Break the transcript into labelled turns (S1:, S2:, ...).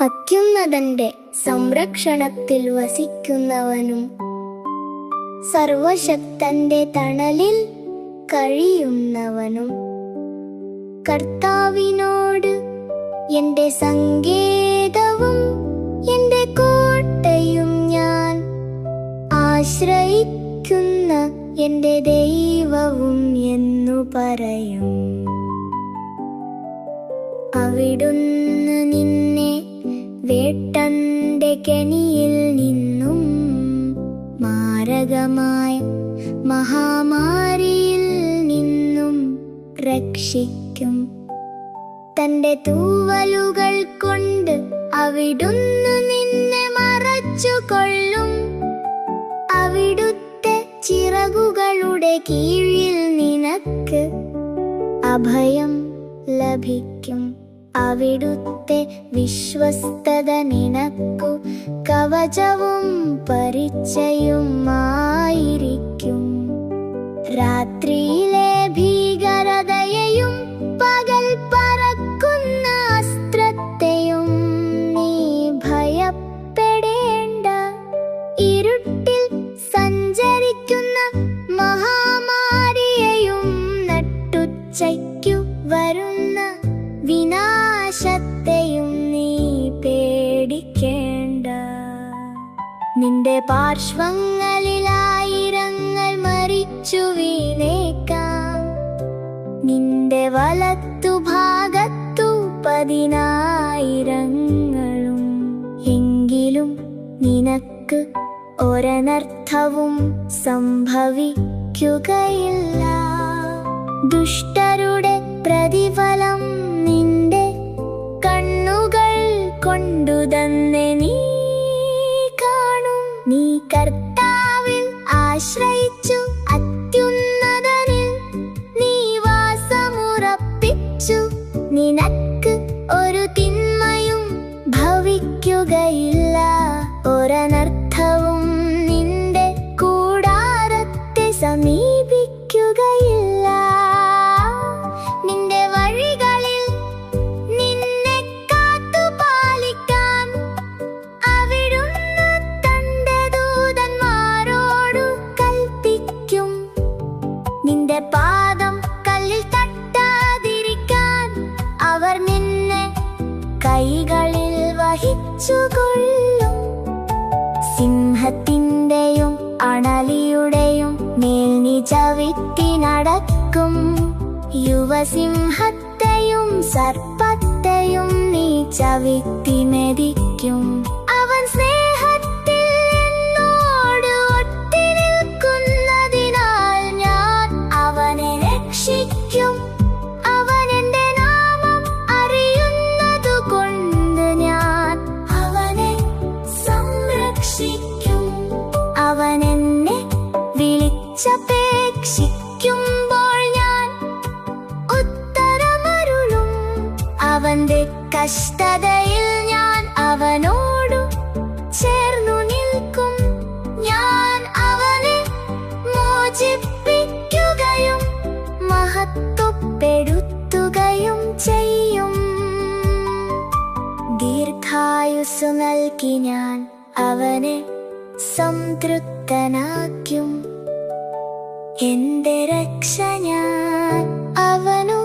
S1: അത്യുന്നതന്റെ സംരക്ഷണത്തിൽ വസിക്കുന്നവനും സർവശക്തന്റെ തണലിൽ കഴിയുന്നവനും കർത്താവിനോട് എന്റെ സങ്കേതവും എന്റെ കോട്ടയും ഞാൻ ആശ്രയിക്കുന്ന എന്റെ ദൈവവും എന്നു പറയും. അവിടുന്ന് നിന്നെ വേട്ടന്റെ കെണിയിൽ നിന്നും മാരകമായ മഹാമാരിയിൽ നിന്നും രക്ഷിക്കും. തന്റെ തൂവലുകൾ കൊണ്ട് അവിടുന്ന് നിന്നെ മറച്ചുകൊള്ളും. അവിടുത്തെ ചിറകുകളുടെ കീഴിൽ നിനക്ക് അഭയം ലഭിക്കും. അവിടുത്തെ വിശ്വസ്തത നിനക്കു കവചവും പരിചയുമായിരിക്കും. രാത്രിയിലെ ഭീകരതയെയും പകൽ പറക്കുന്ന അസ്ത്രത്തെയും നീ ഭയപ്പെടേണ്ട. ഇരുട്ടിൽ സഞ്ചരിക്കുന്ന മഹാമാരിയെയും നട്ടുച്ചയ്ക്കു വരുന്ന വിനാശത്തെയും നീ പേടിക്കേണ്ട. നിന്റെ പാർശ്വങ്ങളിൽ ആയിരങ്ങൾ മരിച്ചു വീണേക്കാം, നിന്റെ വലത്തുഭാഗത്തു 10,000-ങ്ങളും. എങ്കിലും നിനക്ക് ഒരനർത്ഥവും സംഭവിക്കുകയില്ല. ദുഷ്ടരുടെ പ്രതിഫലം നിന്റെ കണ്ണുകൾ കൊണ്ടു തന്നെ നീ കാണും. നീ കർത്താവിൽ ആശ്രയിച്ചു അത്യുന്നതനിൽ നീ വാസമുറപ്പിച്ചു. നിനക്ക് ഒരു തിന്മയും ഭവിക്കുകയില്ല. ഒരനർത്ഥവും നിന്റെ കൂടാരത്തെ സമീപിക്കുകയില്ല. നിന്റെ വഴികളിൽ നിന്നെ കാത്തുപാലിക്കാൻ അവിടുന്ന് തന്റെ ദൂതന്മാരോടു കൽപ്പിക്കും. നിന്റെ പാദം കല്ലിൽ തട്ടാതിരിക്കാൻ അവർ നിന്നെ കൈകളിൽ വഹിച്ചുകൊള്ളും. സിംഹത്തിന്റെയും അണലിയുടെയും മേൽ നീ ചവിട്ടി നടക്കും. യുവസിംഹത്തെയും സർപ്പത്തെയും നീ ചവിട്ടി മെതിക്കും. അവൻ സ്നേഹത്തിൽ എന്നോട് ഒട്ടി നിൽക്കുന്നതിനാൽ ഞാൻ അവനെ രക്ഷിക്കും. അവൻ എന്റെ നാമം അറിയുന്നതുകൊണ്ട് ഞാൻ അവനെ സംരക്ഷിക്കും. അവൻ എന്നെ വിളിച്ചപേക്ഷിക്കുമ്പോൾ ഞാൻ ഉത്തരമരുളും. അവന്റെ കഷ്ടതയിൽ ഞാൻ അവനോടു ചേർന്നു നിൽക്കും. ഞാൻ അവനെ മോചിപ്പിക്കുകയും മഹത്വപ്പെടുത്തുകയും ചെയ്യും. ദീർഘായുസ്സു നൽകി ഞാൻ അവനെ സംതൃപ്തനാക്കും. എന്റെ രക്ഷ ഞാൻ അവനു